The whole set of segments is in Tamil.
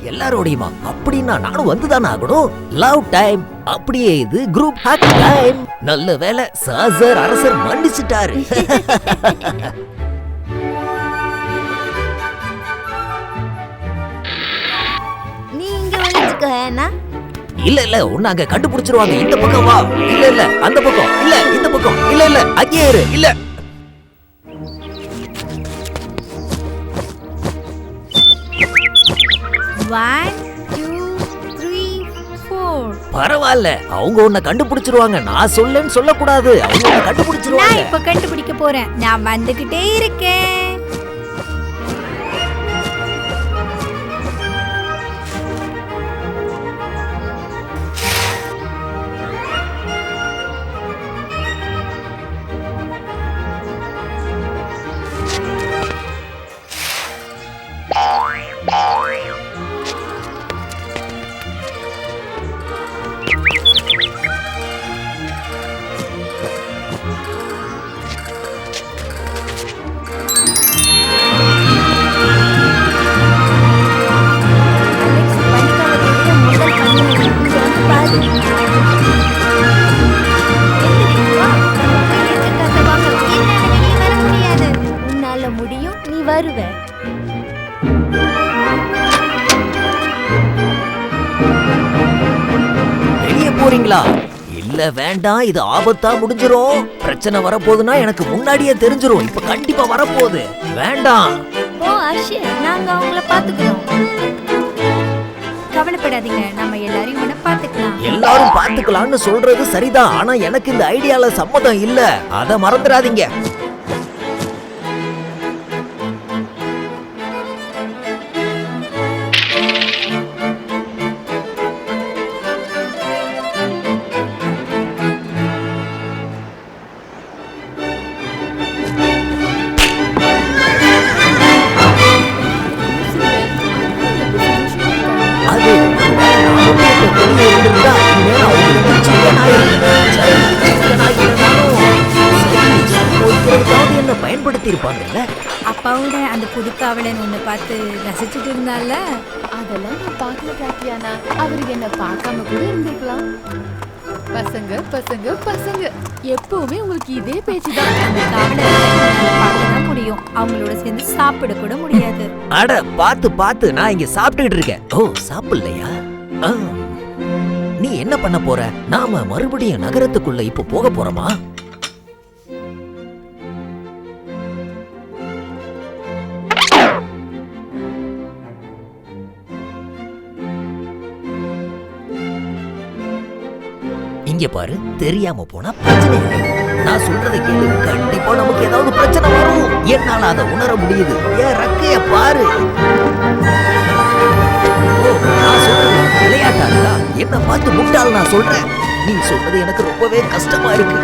எல்லாரோடையுமா? அப்படின்னா நானும் வந்துதானே ஆகணும். Love time. அப்படியே இது குரூப் ஹேக் டைம். நல்ல வேலை சாசர் அரசர் மன்னிச்சிட்டாரு. நீ இங்க ஒளிச்சுக்க வேணா. இல்ல இல்ல உன்னை அங்க கண்டுபிடிச்சிருவாங்க. இந்த பக்கம் வா. இல்ல இல்ல அந்த பக்கம். இல்ல இந்த பக்கம். இல்ல இல்ல அங்கே இரு. இல்ல பரவாயில்ல, அவங்க உன்னை கண்டுபிடிச்சிருவாங்க. நான் சொல்லன்னு சொல்லக்கூடாது, அவங்க உன்னை கண்டுபிடிச்சிருவாங்க. நான் இப்ப கண்டுபிடிக்க போறேன். நான் வந்துகிட்டே இருக்கேன். வெளியே போறீங்களா? இல்ல வேண்டாம், இது ஆபத்தா முடிஞ்சிரும். பிரச்சனை வரப்போகுதுன்னா எனக்கு முன்னாடியே தெரிஞ்சிரும். இப்ப கண்டிப்பா வரப்போகுது. வேண்டாம். ஓ அர்ஷித், நாங்க அவங்கள பாத்துக்கிறோம். கவலைப்படாதீங்க, நம்ம எல்லாரையும் உன்னை பாத்துக்கலாம். எல்லாரும் பாத்துக்கலாம்னு சொல்றது சரிதான், ஆனா எனக்கு இந்த ஐடியால சம்மதம் இல்ல. அத மறந்துடாதீங்க. என்ன பயன்படுத்தி இருப்பாங்கல்ல. அப்பாவோட அந்த புது காவலன் உன்னை பார்த்து ரசிச்சுட்டு இருந்தால. அதெல்லாம் நான் பார்க்கல காட்டியானா. அவரு என்ன பார்க்காம கூட இருந்திருக்கலாம். பசங்க பசங்க பசங்க எப்பவுமே உங்களுக்கு இதே பேச்சுதான். அந்த காவலன் பார்க்கதான் முடியும், அவங்களோட சேர்ந்து சாப்பிட கூட முடியாது. அட பாத்து பாத்து, நான் இங்க சாப்பிட்டுட்டு இருக்கேன். ஓ சாப்பிடலையா? நீ என்ன பண்ண போற? நாம மறுபடியும் நகரத்துக்குள்ள இப்ப போக போறோமா? இங்க பாரு, தெரியாம போனா பிரச்சனை இல்லை. நான் சொல்றதை கேளு, கண்டிப்பா நமக்கு ஏதாவது பிரச்சனை வரும். என்னால அதை உணர முடியுது. ஏன் ரக்கைய பாரு. நான் சொல்றது விளையாட்டாளா? என்ன பார்த்து முட்டாள் நான் சொல்றேன். நீ சொல்றது எனக்கு ரொம்பவே கஷ்டமா இருக்கு.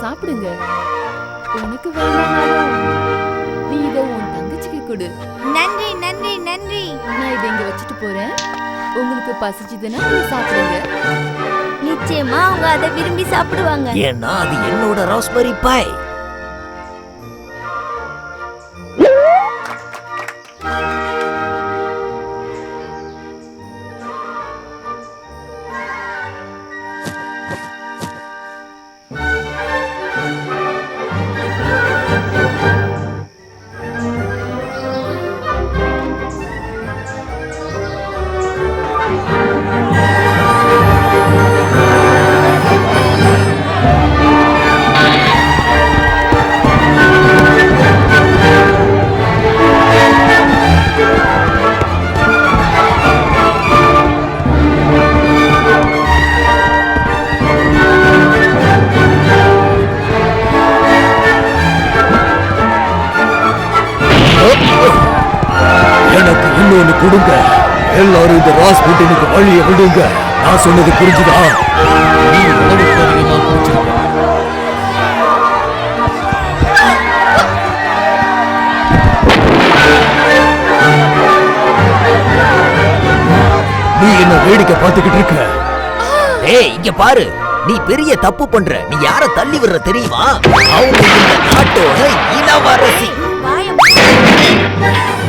சாப்பிடுங்க. உனக்கு வேணாலும் நீ இதை உன் தங்கச்சிக்கு கொடு. நன்றி நன்றி நன்றி. நான் இதை இங்க வச்சுட்டு போறேன். உங்களுக்கு பசிச்சுதுன்னா நீங்க சாப்பிடுங்க. நிச்சயமா அவங்க அதை விரும்பி சாப்பிடுவாங்க. ஏன்னா அது என்னோட ராஸ்பெரி பாய். எனக்கு இன்னொன்னு கொடுங்க. எல்லாரும் இந்த ராஸ்புட்டினுக்கு வழியை விடுங்க. நான் சொன்னது புரிஞ்சுதா? நீ அளவுக்கு அதிகமா குடிச்சிருக்க. என்ன வேடிக்கை பார்த்துக்கிட்டு இருக்க? ஏய் இங்க பாரு, நீ பெரிய தப்பு பண்ற. நீ யார தள்ளி விடுற தெரியுமா? அவங்க இந்த நாட்டோட இளவரசி. வாயை மூடு.